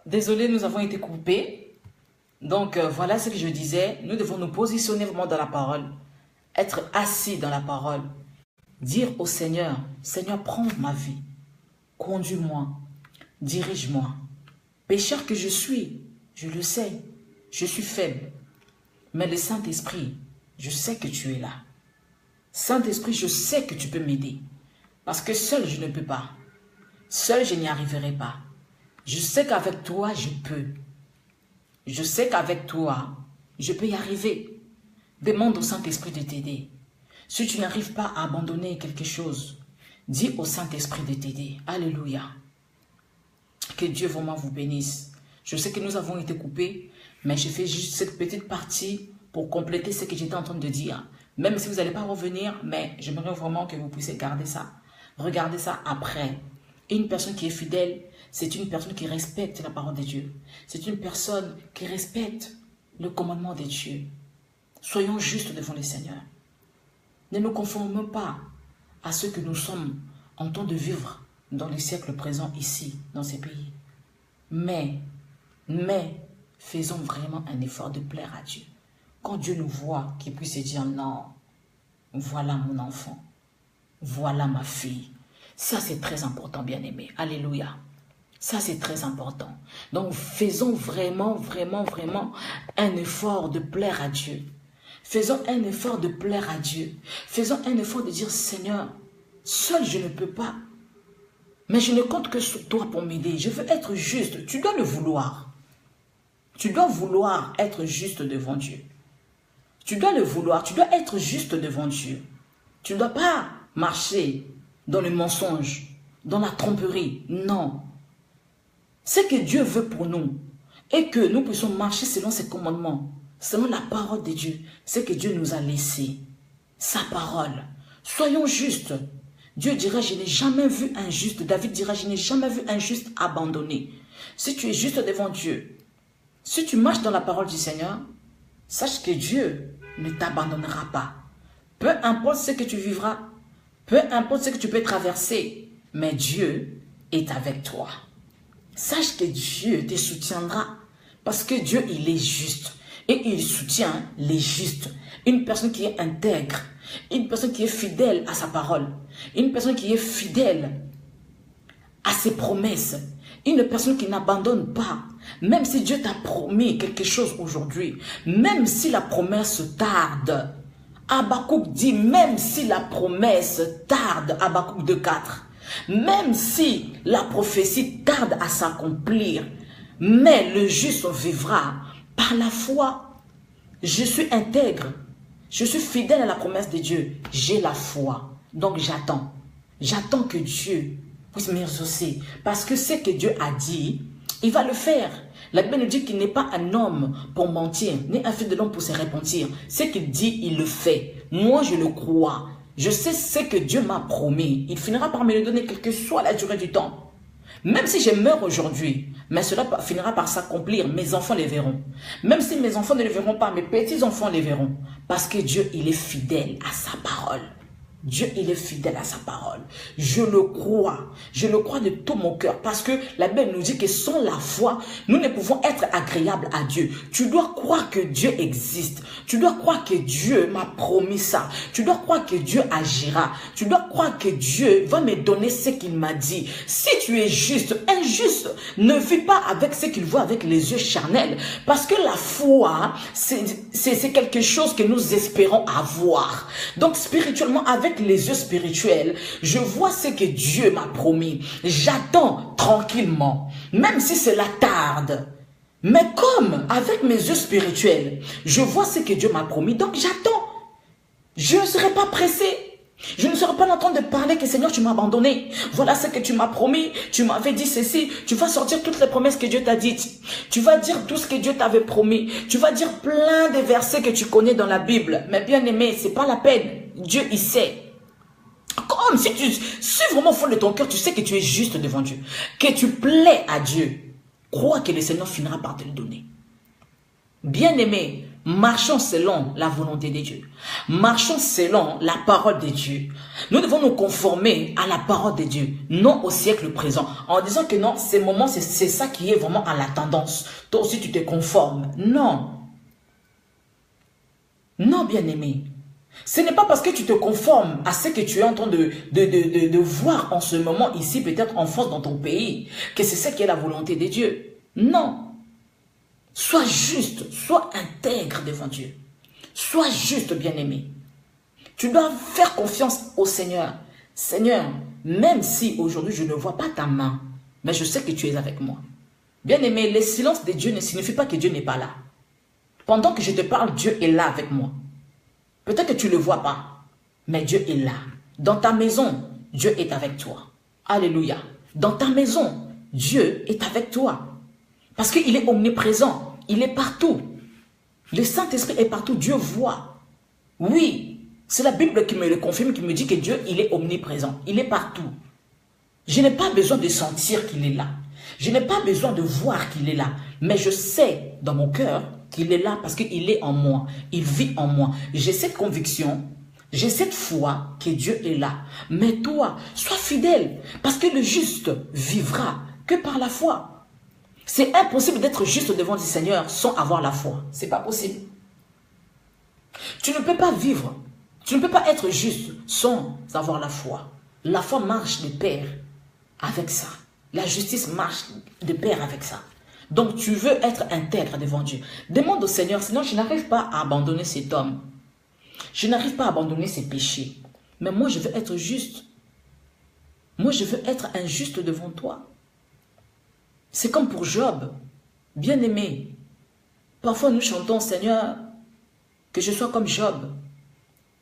Désolé, nous avons été coupés. Donc, voilà ce que je disais. Nous devons nous positionner vraiment dans la parole. Être assis dans la parole. Dire au Seigneur, Seigneur, prends ma vie. Conduis-moi. Dirige-moi. Pécheur que je suis, je le sais. Je suis faible. Mais le Saint-Esprit, je sais que tu es là. Saint-Esprit, je sais que tu peux m'aider. Parce que seul, je ne peux pas. Seul, je n'y arriverai pas. Je sais qu'avec toi, je peux. Je sais qu'avec toi, je peux y arriver. Demande au Saint-Esprit de t'aider. Si tu n'arrives pas à abandonner quelque chose, dis au Saint-Esprit de t'aider. Alléluia. Que Dieu vraiment vous bénisse. Je sais que nous avons été coupés, mais je fais juste cette petite partie pour compléter ce que j'étais en train de dire. Même si vous n'allez pas revenir, mais j'aimerais vraiment que vous puissiez garder ça. Regardez ça après. Une personne qui est fidèle, c'est une personne qui respecte la parole de Dieu. C'est une personne qui respecte le commandement de Dieu. Soyons justes devant le Seigneur. Ne nous conformons pas à ce que nous sommes en train de vivre dans les siècles présents ici, dans ces pays. Mais, faisons vraiment un effort de plaire à Dieu. Quand Dieu nous voit, qu'il puisse se dire non, voilà mon enfant, voilà ma fille. Ça, c'est très important, bien-aimé. Alléluia. Ça, c'est très important. Donc, faisons vraiment un effort de plaire à Dieu. Faisons un effort de plaire à Dieu. Faisons un effort de dire, Seigneur, seul je ne peux pas. Mais je ne compte que sur toi pour m'aider. Je veux être juste. Tu dois le vouloir. Tu dois vouloir être juste devant Dieu. Tu dois le vouloir. Tu dois être juste devant Dieu. Tu ne dois pas marcher dans le mensonge, dans la tromperie. Non. Ce que Dieu veut pour nous et que nous puissions marcher selon ses commandements, selon la parole de Dieu, c'est que Dieu nous a laissé. Sa parole. Soyons justes. Dieu dira, je n'ai jamais vu un juste. David dira, je n'ai jamais vu un juste abandonné. Si tu es juste devant Dieu, si tu marches dans la parole du Seigneur, sache que Dieu ne t'abandonnera pas. Peu importe ce que tu vivras, peu importe ce que tu peux traverser, mais Dieu est avec toi. Sache que Dieu te soutiendra parce que Dieu, il est juste et il soutient les justes. Une personne qui est intègre, une personne qui est fidèle à sa parole, une personne qui est fidèle à ses promesses, une personne qui n'abandonne pas. Même si Dieu t'a promis quelque chose aujourd'hui, même si la promesse tarde, Habakkuk dit, même si la promesse tarde, Habakkuk 2:4, même si la prophétie tarde à s'accomplir, mais le juste vivra par la foi. Je suis intègre, je suis fidèle à la promesse de Dieu, j'ai la foi, donc j'attends. J'attends que Dieu puisse m'exaucer, parce que ce que Dieu a dit, il va le faire. La Bible nous dit qu'il n'est pas un homme pour mentir, ni un fils de l'homme pour se repentir. Ce qu'il dit, il le fait. Moi, je le crois. Je sais ce que Dieu m'a promis. Il finira par me le donner, quelle que soit la durée du temps. Même si je meurs aujourd'hui, mais cela finira par s'accomplir. Mes enfants les verront. Même si mes enfants ne le verront pas, mes petits-enfants les verront. Parce que Dieu, il est fidèle à sa parole. Dieu, il est fidèle à sa parole. Je le crois. Je le crois de tout mon cœur. Parce que la Bible nous dit que sans la foi, nous ne pouvons être agréables à Dieu. Tu dois croire que Dieu existe. Tu dois croire que Dieu m'a promis ça. Tu dois croire que Dieu agira. Tu dois croire que Dieu va me donner ce qu'il m'a dit. Si tu es juste, injuste, ne vis pas avec ce qu'il voit avec les yeux charnels. Parce que la foi, c'est quelque chose que nous espérons avoir. Donc spirituellement, avec les yeux spirituels, je vois ce que Dieu m'a promis. J'attends tranquillement, même si cela tarde. Mais comme avec mes yeux spirituels, je vois ce que Dieu m'a promis, donc j'attends. Je ne serai pas pressé. Je ne serai pas en train de parler que Seigneur, tu m'as abandonné. Voilà ce que tu m'as promis. Tu m'avais dit ceci. Tu vas sortir toutes les promesses que Dieu t'a dites. Tu vas dire tout ce que Dieu t'avait promis. Tu vas dire plein de versets que tu connais dans la Bible. Mais bien aimé, c'est pas la peine. Dieu, il sait. Comme si tu suis vraiment au fond de ton cœur, tu sais que tu es juste devant Dieu. Que tu plais à Dieu. Crois que le Seigneur finira par te le donner. Bien aimé, Marchons selon la volonté de Dieu. Marchons selon la parole de Dieu. Nous devons nous conformer à la parole de Dieu, non au siècle présent. En disant que non, ces moments, c'est ça qui est vraiment à la tendance. Toi aussi, tu te conformes. Non. Non, bien-aimé. Ce n'est pas parce que tu te conformes à ce que tu es en train de voir en ce moment ici, peut-être en France, dans ton pays, que c'est ça qui est la volonté de Dieu. Non. Sois juste, sois intègre devant Dieu. Sois juste, bien-aimé. Tu dois faire confiance au Seigneur. Seigneur, même si aujourd'hui je ne vois pas ta main, mais je sais que tu es avec moi. Bien-aimé, le silence de Dieu ne signifie pas que Dieu n'est pas là. Pendant que je te parle, Dieu est là avec moi. Peut-être que tu ne le vois pas, mais Dieu est là. Dans ta maison, Dieu est avec toi. Alléluia. Dans ta maison, Dieu est avec toi. Parce qu'il est omniprésent. Il est partout. Le Saint-Esprit est partout. Dieu voit. Oui, c'est la Bible qui me le confirme, qui me dit que Dieu, il est omniprésent. Il est partout. Je n'ai pas besoin de sentir qu'il est là. Je n'ai pas besoin de voir qu'il est là. Mais je sais dans mon cœur qu'il est là parce qu'il est en moi. Il vit en moi. J'ai cette conviction, j'ai cette foi que Dieu est là. Mais toi, sois fidèle parce que le juste vivra que par la foi. C'est impossible d'être juste devant le Seigneur sans avoir la foi. C'est pas possible. Tu ne peux pas vivre, tu ne peux pas être juste sans avoir la foi. La foi marche de pair avec ça. La justice marche de pair avec ça. Donc tu veux être intègre devant Dieu. Demande au Seigneur, Seigneur, je n'arrive pas à abandonner cet homme. Je n'arrive pas à abandonner ses péchés. Mais moi, je veux être juste. Moi, je veux être injuste devant toi. C'est comme pour Job, bien-aimé. Parfois nous chantons, Seigneur, que je sois comme Job.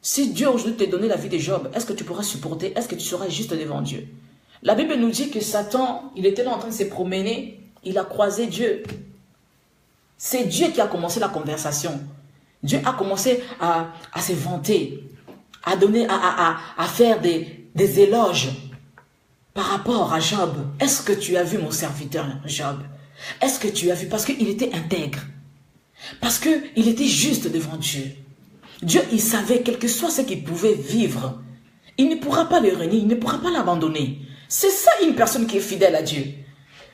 Si Dieu aujourd'hui te donnait la vie de Job, est-ce que tu pourras supporter? Est-ce que tu seras juste devant Dieu? La Bible nous dit que Satan, il était là en train de se promener, il a croisé Dieu. C'est Dieu qui a commencé la conversation. Dieu a commencé à se vanter, à donner, à faire des éloges. Par rapport à Job, est-ce que tu as vu mon serviteur Job? Est-ce que tu as vu? Parce qu'il était intègre. Parce qu'il était juste devant Dieu. Dieu, il savait, quel que soit ce qu'il pouvait vivre, il ne pourra pas le renier, il ne pourra pas l'abandonner. C'est ça une personne qui est fidèle à Dieu.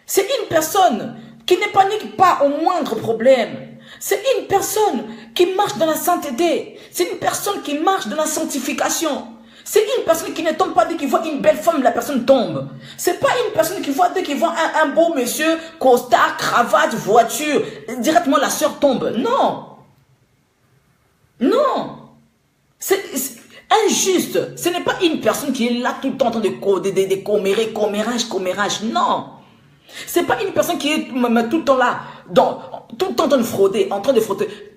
C'est une personne qui ne panique pas au moindre problème. C'est une personne qui marche dans la sainteté. C'est une personne qui marche dans la sanctification. C'est une personne qui ne tombe pas dès qu'il voit une belle femme, la personne tombe. C'est pas une personne qui voit dès qu'il voit un beau monsieur, costard, cravate, voiture, directement la sœur tombe. Non. Non. C'est injuste. Ce n'est pas une personne qui est là tout le temps en train de commérage. Non. C'est pas une personne qui est tout le temps là, tout le temps en train de frauder,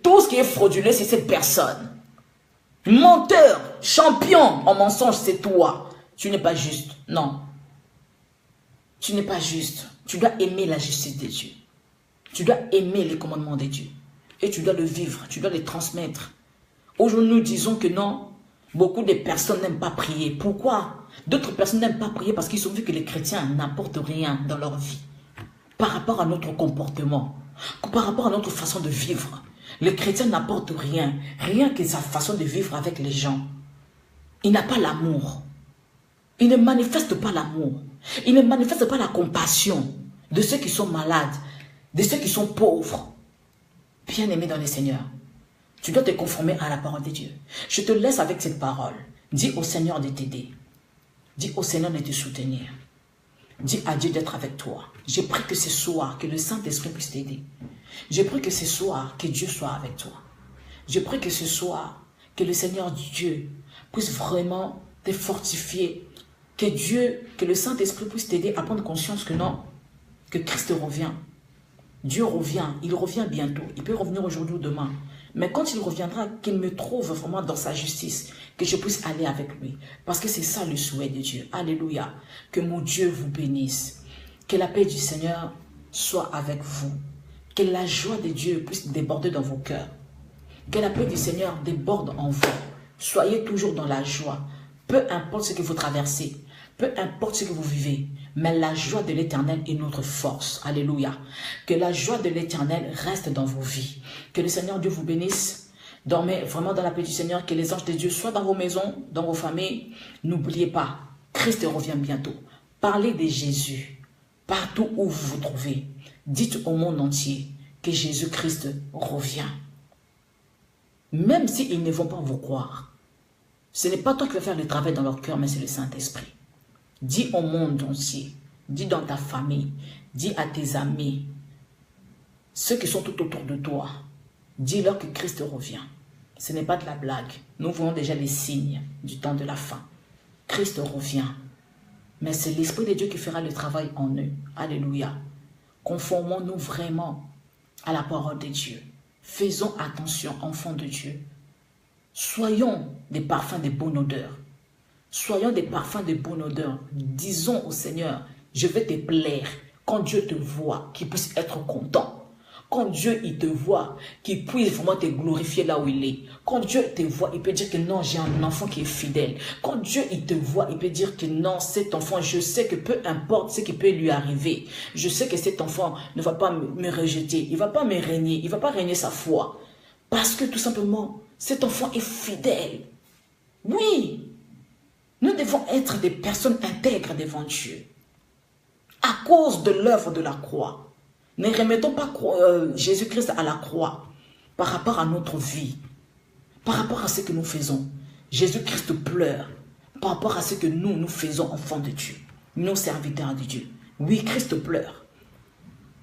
Tout ce qui est frauduleux, c'est cette personne. Menteur, champion en mensonge, c'est toi. Tu n'es pas juste. Non. Tu n'es pas juste. Tu dois aimer la justice de Dieu. Tu dois aimer les commandements de Dieu. Et tu dois le vivre. Tu dois les transmettre. Aujourd'hui, nous disons que non. Beaucoup de personnes n'aiment pas prier. Pourquoi? D'autres personnes n'aiment pas prier parce qu'ils ont vu que les chrétiens n'apportent rien dans leur vie. Par rapport à notre comportement. Par rapport à notre façon de vivre. Le chrétien n'apporte rien, rien que sa façon de vivre avec les gens. Il n'a pas l'amour. Il ne manifeste pas l'amour. Il ne manifeste pas la compassion de ceux qui sont malades, de ceux qui sont pauvres. Bien-aimé dans le Seigneur, tu dois te conformer à la parole de Dieu. Je te laisse avec cette parole. Dis au Seigneur de t'aider. Dis au Seigneur de te soutenir. Dis à Dieu d'être avec toi. Je prie que ce soir, que le Saint-Esprit puisse t'aider. Je prie que ce soir, que Dieu soit avec toi. Je prie que ce soir, que le Seigneur Dieu puisse vraiment te fortifier. Que le Saint-Esprit puisse t'aider à prendre conscience que non, que Christ revient. Dieu revient, il revient bientôt. Il peut revenir aujourd'hui ou demain. Mais quand il reviendra, qu'il me trouve vraiment dans sa justice, que je puisse aller avec lui. Parce que c'est ça le souhait de Dieu. Alléluia. Que mon Dieu vous bénisse. Que la paix du Seigneur soit avec vous. Que la joie de Dieu puisse déborder dans vos cœurs. Que la paix du Seigneur déborde en vous. Soyez toujours dans la joie. Peu importe ce que vous traversez. Peu importe ce que vous vivez, mais la joie de l'Éternel est notre force. Alléluia. Que la joie de l'Éternel reste dans vos vies. Que le Seigneur Dieu vous bénisse. Dormez vraiment dans la paix du Seigneur. Que les anges de Dieu soient dans vos maisons, dans vos familles. N'oubliez pas, Christ revient bientôt. Parlez de Jésus partout où vous vous trouvez. Dites au monde entier que Jésus-Christ revient. Même s'ils ne vont pas vous croire. Ce n'est pas toi qui vas faire le travail dans leur cœur, mais c'est le Saint-Esprit. Dis au monde entier, dis dans ta famille, dis à tes amis, ceux qui sont tout autour de toi, dis-leur que Christ revient. Ce n'est pas de la blague. Nous voyons déjà les signes du temps de la fin. Christ revient. Mais c'est l'Esprit de Dieu qui fera le travail en eux. Alléluia. Conformons-nous vraiment à la parole de Dieu. Faisons attention, enfants de Dieu. Soyons des parfums de bonne odeur. Soyons des parfums de bonne odeur. Disons au Seigneur, je vais te plaire. Quand Dieu te voit, qu'il puisse être content. Quand Dieu il te voit, qu'il puisse vraiment te glorifier là où il est. Quand Dieu te voit, il peut dire que non, j'ai un enfant qui est fidèle. Quand Dieu il te voit, il peut dire que non, cet enfant, je sais que peu importe ce qui peut lui arriver, je sais que cet enfant ne va pas me rejeter, il ne va pas me régner, il ne va pas régner sa foi. Parce que tout simplement, cet enfant est fidèle. Oui, nous devons être des personnes intègres devant Dieu. À cause de l'œuvre de la croix. Ne remettons pas Jésus-Christ à la croix par rapport à notre vie, par rapport à ce que nous faisons. Jésus-Christ pleure par rapport à ce que nous faisons, enfants de Dieu, nous serviteurs de Dieu. Oui, Christ pleure.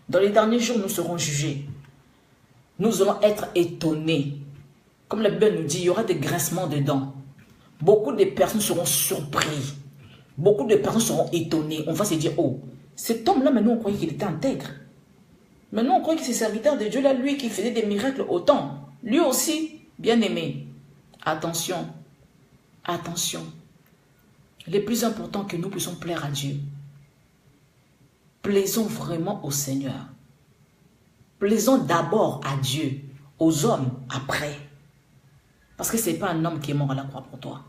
Dans les derniers jours, nous serons jugés. Nous allons être étonnés. Comme la Bible nous dit, il y aura des grincements de dents. Beaucoup de personnes seront surpris. Beaucoup de personnes seront étonnées. On va se dire, oh, cet homme-là, maintenant, on croyait qu'il était intègre. Maintenant, on croit que c'est serviteur de Dieu, là, lui qui faisait des miracles autant. Lui aussi, bien aimé. Attention, attention. Le plus important que nous puissions plaire à Dieu. Plaisons vraiment au Seigneur. Plaisons d'abord à Dieu, aux hommes après. Parce que ce n'est pas un homme qui est mort à la croix pour toi.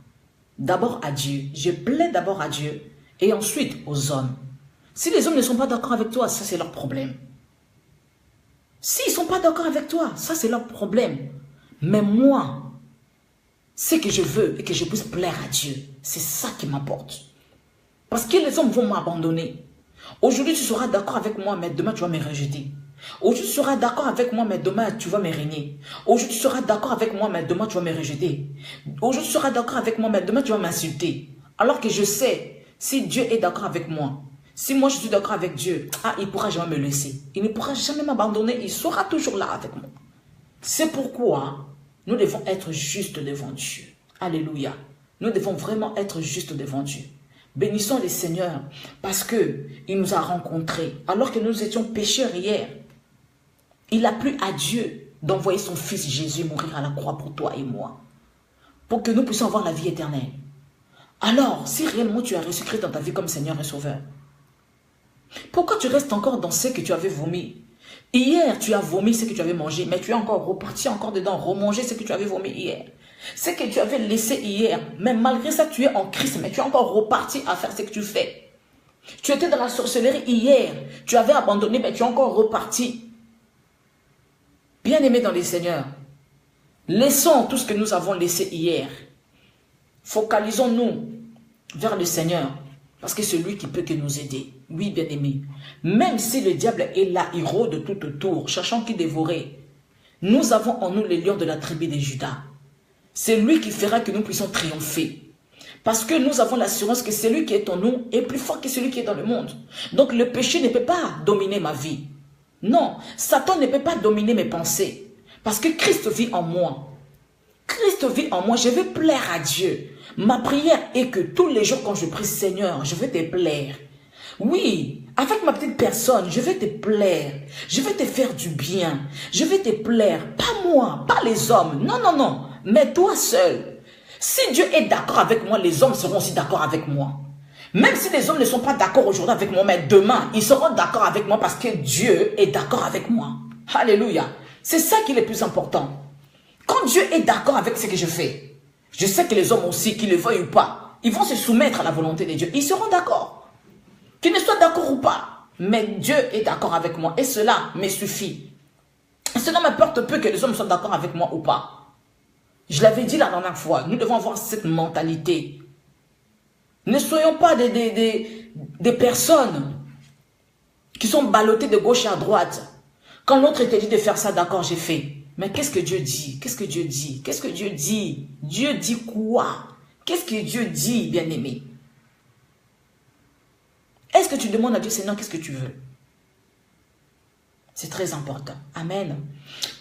D'abord à Dieu. Je plais d'abord à Dieu et ensuite aux hommes. Si les hommes ne sont pas d'accord avec toi, ça c'est leur problème. S'ils ne sont pas d'accord avec toi, ça c'est leur problème. Mais moi, ce que je veux et que je puisse plaire à Dieu, c'est ça qui m'importe. Parce que les hommes vont m'abandonner. Aujourd'hui, tu seras d'accord avec moi, mais demain, tu vas me rejeter. Aujourd'hui, tu seras d'accord avec moi, mais demain, tu vas me régner. Aujourd'hui, tu seras d'accord avec moi, mais demain, tu vas me rejeter. Aujourd'hui, tu seras d'accord avec moi, mais demain, tu vas m'insulter. Alors que je sais, si Dieu est d'accord avec moi, si moi, je suis d'accord avec Dieu, il ne pourra jamais me laisser. Il ne pourra jamais m'abandonner. Il sera toujours là avec moi. C'est pourquoi nous devons être justes devant Dieu. Alléluia. Nous devons vraiment être justes devant Dieu. Bénissons le Seigneur parce qu'il nous a rencontrés. Alors que nous étions pécheurs hier, il a plu à Dieu d'envoyer son fils Jésus mourir à la croix pour toi et moi. Pour que nous puissions avoir la vie éternelle. Alors, si réellement tu as reçu Christ dans ta vie comme Seigneur et Sauveur, pourquoi tu restes encore dans ce que tu avais vomi? Hier, tu as vomi ce que tu avais mangé, mais tu es encore reparti encore dedans, remanger ce que tu avais vomi hier. Ce que tu avais laissé hier, mais malgré ça, tu es en Christ, mais tu es encore reparti à faire ce que tu fais. Tu étais dans la sorcellerie hier, tu avais abandonné, mais tu es encore reparti. Bien-aimés dans les Seigneurs, laissons tout ce que nous avons laissé hier. Focalisons-nous vers le Seigneur, parce que c'est lui qui peut que nous aider. Oui, bien-aimés. Même si le diable est là, il rôde tout autour, cherchant qui dévorer, nous avons en nous les lions de la tribu de Judas. C'est lui qui fera que nous puissions triompher. Parce que nous avons l'assurance que celui qui est en nous est plus fort que celui qui est dans le monde. Donc le péché ne peut pas dominer ma vie. Non, Satan ne peut pas dominer mes pensées. Parce que Christ vit en moi. Christ vit en moi, je veux plaire à Dieu. Ma prière est que tous les jours quand je prie, Seigneur, je veux te plaire. Oui, avec ma petite personne, je vais te plaire. Je vais te faire du bien. Je vais te plaire. Pas moi, pas les hommes. Non, non, non. Mais toi seul. Si Dieu est d'accord avec moi, les hommes seront aussi d'accord avec moi. Même si les hommes ne sont pas d'accord aujourd'hui avec moi, mais demain, ils seront d'accord avec moi parce que Dieu est d'accord avec moi. Alléluia. C'est ça qui est le plus important. Quand Dieu est d'accord avec ce que je fais, je sais que les hommes aussi, qu'ils le veuillent ou pas, Ils vont se soumettre à la volonté de Dieu. Ils seront d'accord. Qu'ils ne soient d'accord ou pas. Mais Dieu est d'accord avec moi. Et cela me suffit. Cela m'importe peu que les hommes soient d'accord avec moi ou pas. Je l'avais dit la dernière fois. Nous devons avoir cette mentalité. Ne soyons pas des personnes qui sont ballottées de gauche à droite. Quand l'autre te dit de faire ça, d'accord, j'ai fait. Mais qu'est-ce que Dieu dit? Qu'est-ce que Dieu dit? Qu'est-ce que Dieu dit? Dieu dit quoi? Qu'est-ce que Dieu dit, bien-aimé? Est-ce que tu demandes à Dieu, Seigneur, qu'est-ce que tu veux? C'est très important. Amen.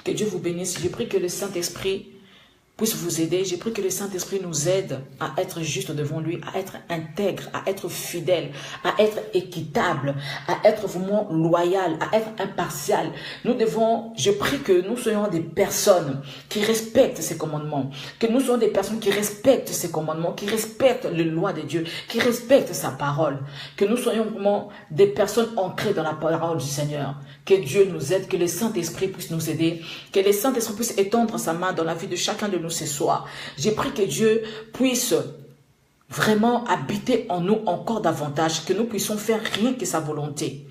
Que Dieu vous bénisse. Je prie que le Saint-Esprit puisse vous aider. J'ai pris que le Saint-Esprit nous aide à être juste devant lui, à être intègre, à être fidèle, à être équitable, à être vraiment loyal, à être impartial. Nous devons, je prie que nous soyons des personnes qui respectent ses commandements, que nous soyons des personnes qui respectent ses commandements, qui respectent les lois de Dieu, qui respectent sa parole, que nous soyons vraiment des personnes ancrées dans la parole du Seigneur. Que Dieu nous aide, que le Saint-Esprit puisse nous aider, que le Saint-Esprit puisse étendre sa main dans la vie de chacun de nous ce soir. J'ai prié que Dieu puisse vraiment habiter en nous encore davantage, que nous puissions faire rien que sa volonté.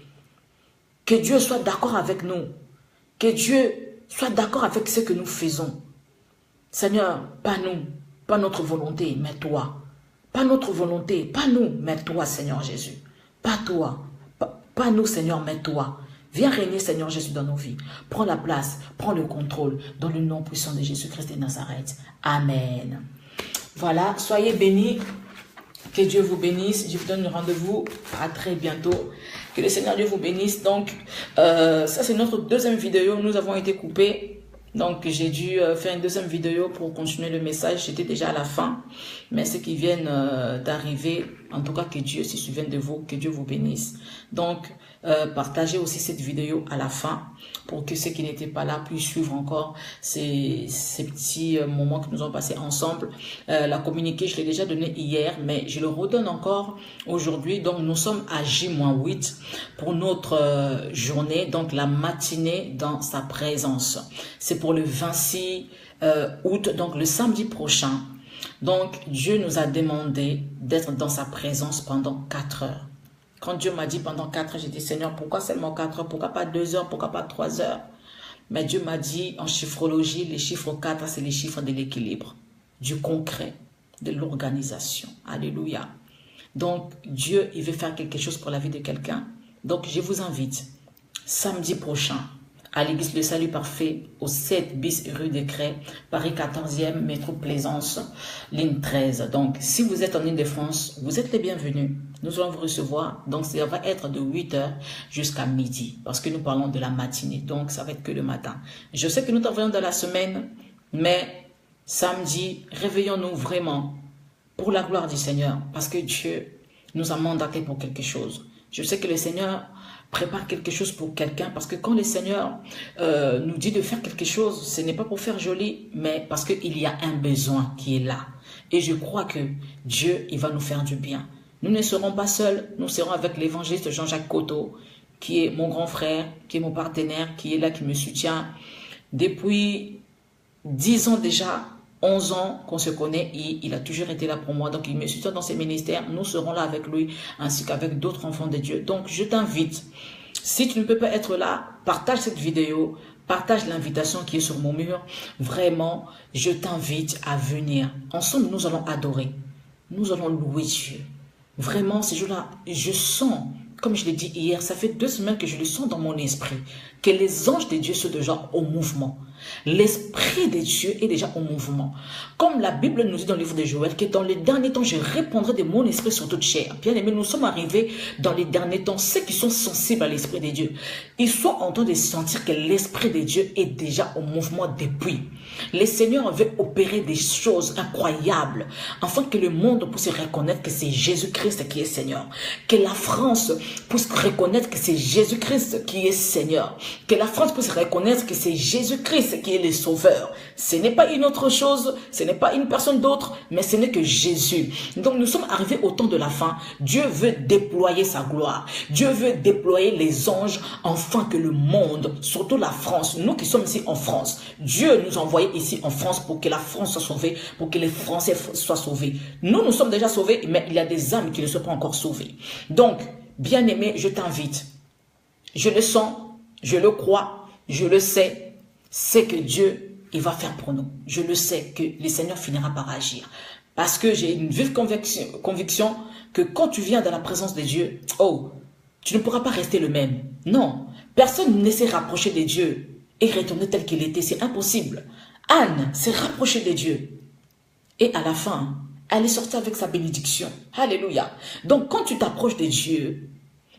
Que Dieu soit d'accord avec nous, que Dieu soit d'accord avec ce que nous faisons. Seigneur, pas nous, pas notre volonté, mais toi. Pas notre volonté, pas nous, mais toi, Seigneur Jésus. Pas toi, pas nous, Seigneur, mais toi. Viens régner, Seigneur Jésus, dans nos vies. Prends la place, prends le contrôle dans le nom puissant de Jésus-Christ de Nazareth. Amen. Voilà, soyez bénis. Que Dieu vous bénisse. Je vous donne rendez-vous à très bientôt. Que le Seigneur Dieu vous bénisse. Donc, ça c'est notre deuxième vidéo. Nous avons été coupés. Donc, j'ai dû faire une deuxième vidéo pour continuer le message. J'étais déjà à la fin. Mais ceux qui viennent d'arriver, en tout cas, que Dieu se souvienne de vous, que Dieu vous bénisse. Donc, partagez aussi cette vidéo à la fin pour que ceux qui n'étaient pas là puissent suivre encore ces petits moments que nous avons passés ensemble. La communiqué, je l'ai déjà donné hier, mais je le redonne encore aujourd'hui. Donc, nous sommes à J-8 pour notre journée, donc la matinée dans sa présence. C'est pour le 26 août, donc le samedi prochain. Donc, Dieu nous a demandé d'être dans sa présence pendant 4 heures. Quand Dieu m'a dit pendant 4 heures, j'ai dit, Seigneur, pourquoi seulement 4 heures? Pourquoi pas 2 heures? Pourquoi pas 3 heures? Mais Dieu m'a dit, en chiffrologie, les chiffres 4, c'est les chiffres de l'équilibre, du concret, de l'organisation. Alléluia. Donc, Dieu, il veut faire quelque chose pour la vie de quelqu'un. Donc, je vous invite, samedi prochain, à l'église Le Salut Parfait, au 7 bis rue des Crêts, Paris 14e, métro Plaisance, ligne 13. Donc, si vous êtes en Île-de-France, vous êtes les bienvenus. Nous allons vous recevoir. Donc, ça va être de 8 heures jusqu'à midi, parce que nous parlons de la matinée. Donc, ça va être que le matin. Je sais que nous travaillons dans la semaine, mais samedi, réveillons-nous vraiment pour la gloire du Seigneur, parce que Dieu nous a mandatés pour quelque chose. Je sais que le Seigneur prépare quelque chose pour quelqu'un, parce que quand le Seigneur nous dit de faire quelque chose, ce n'est pas pour faire joli, mais parce qu'il y a un besoin qui est là. Et je crois que Dieu, il va nous faire du bien. Nous ne serons pas seuls, nous serons avec l'évangéliste Jean-Jacques Cotto, qui est mon grand frère, qui est mon partenaire, qui est là, qui me soutient. Depuis 10 ans déjà, 11 ans qu'on se connaît, et il a toujours été là pour moi. Donc, il me soutient dans ses ministères. Nous serons là avec lui, ainsi qu'avec d'autres enfants de Dieu. Donc, je t'invite. Si tu ne peux pas être là, partage cette vidéo, partage l'invitation qui est sur mon mur. Vraiment, je t'invite à venir. Ensemble, nous allons adorer. Nous allons louer Dieu. Vraiment, ces jours-là, je sens, comme je l'ai dit hier, ça fait 2 semaines que je le sens dans mon esprit, que les anges de Dieu sont déjà au mouvement. L'esprit de Dieu est déjà au mouvement. Comme la Bible nous dit dans le livre de Joël, que dans les derniers temps, je répandrai de mon esprit sur toute chair. Bien aimé, nous sommes arrivés dans les derniers temps. Ceux qui sont sensibles à l'esprit de Dieu, ils sont en train de sentir que l'esprit de Dieu est déjà au mouvement depuis. Le Seigneur veut opérer des choses incroyables, afin que le monde puisse reconnaître que c'est Jésus-Christ qui est Seigneur. Que la France puisse reconnaître que c'est Jésus-Christ qui est Seigneur. Que la France puisse reconnaître que c'est Jésus-Christ qui est le Sauveur. Ce n'est pas une autre chose, ce n'est pas une personne d'autre, mais ce n'est que Jésus. Donc nous sommes arrivés au temps de la fin. Dieu veut déployer sa gloire. Dieu veut déployer les anges afin que le monde, surtout la France, nous qui sommes ici en France, Dieu nous a envoyés ici en France pour que la France soit sauvée, pour que les Français soient sauvés. Nous sommes déjà sauvés, mais il y a des âmes qui ne sont pas encore sauvées. Donc, bien-aimé, je t'invite. Je le sens, je le crois, je le sais. C'est que Dieu, il va faire pour nous. Je le sais que le Seigneur finira par agir. Parce que j'ai une vive conviction que quand tu viens dans la présence de Dieu, oh, tu ne pourras pas rester le même. Non, personne ne s'est rapproché de Dieu et retourner tel qu'il était. C'est impossible. Anne s'est rapprochée de Dieu. Et à la fin, elle est sortie avec sa bénédiction. Alléluia. Donc quand tu t'approches de Dieu,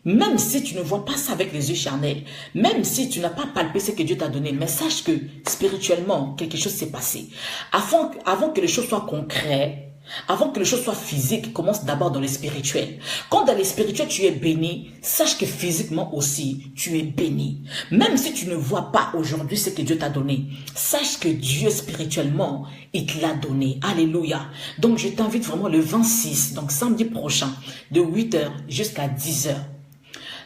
même si tu ne vois pas ça avec les yeux charnels, même si tu n'as pas palpé ce que Dieu t'a donné, mais sache que spirituellement, quelque chose s'est passé. Avant que les choses soient concrètes, avant que les choses soient physiques, commence d'abord dans le spirituel. Quand dans le spirituel tu es béni, sache que physiquement aussi, tu es béni. Même si tu ne vois pas aujourd'hui ce que Dieu t'a donné, sache que Dieu spirituellement, il te l'a donné. Alléluia. Donc je t'invite vraiment le 26, donc samedi prochain, de 8h jusqu'à 10h.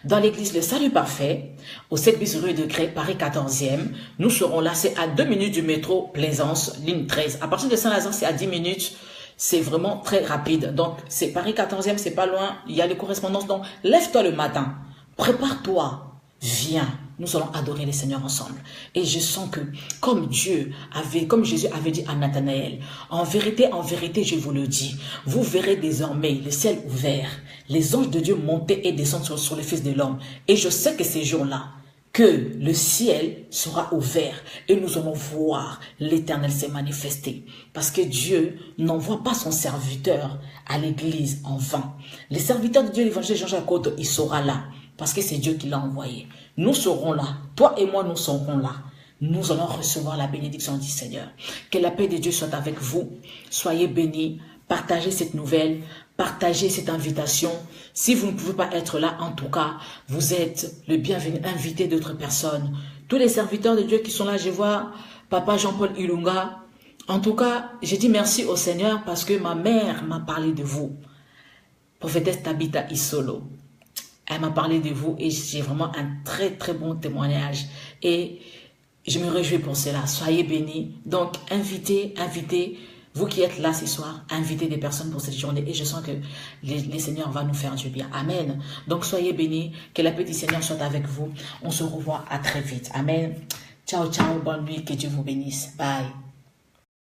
Dans l'église Le Salut Parfait, au 7 bis rue de Grès, Paris 14e. Nous serons là, c'est à 2 minutes du métro Plaisance, ligne 13. À partir de Saint-Lazare, c'est à 10 minutes. C'est vraiment très rapide. Donc, c'est Paris 14e, c'est pas loin. Il y a les correspondances. Donc, lève-toi le matin. Prépare-toi. Viens. Nous allons adorer le Seigneur ensemble. Et je sens que, comme Jésus avait dit à Nathanaël, en vérité, je vous le dis, vous verrez désormais le ciel ouvert, les anges de Dieu monter et descendre sur le Fils de l'homme. Et je sais que ces jours-là, que le ciel sera ouvert et nous allons voir l'Éternel se manifester. Parce que Dieu n'envoie pas son serviteur à l'église en vain. Le serviteur de Dieu, l'évangile Jean-Jacques, il sera là. Parce que c'est Dieu qui l'a envoyé. Nous serons là. Toi et moi, nous serons là. Nous allons recevoir la bénédiction du Seigneur. Que la paix de Dieu soit avec vous. Soyez bénis. Partagez cette nouvelle. Partagez cette invitation. Si vous ne pouvez pas être là, en tout cas, vous êtes le bienvenu. Invitez d'autres personnes. Tous les serviteurs de Dieu qui sont là, je vois Papa Jean-Paul Ilunga. En tout cas, je dis merci au Seigneur parce que ma mère m'a parlé de vous. Prophétesse Tabitha Isolo. Elle m'a parlé de vous et j'ai vraiment un très très bon témoignage. Et je me réjouis pour cela. Soyez bénis. Donc, invitez, vous qui êtes là ce soir, invitez des personnes pour cette journée. Et je sens que le Seigneur va nous faire du bien. Amen. Donc, soyez bénis. Que la paix du Seigneur soit avec vous. On se revoit à très vite. Amen. Ciao, ciao. Bonne nuit. Que Dieu vous bénisse. Bye.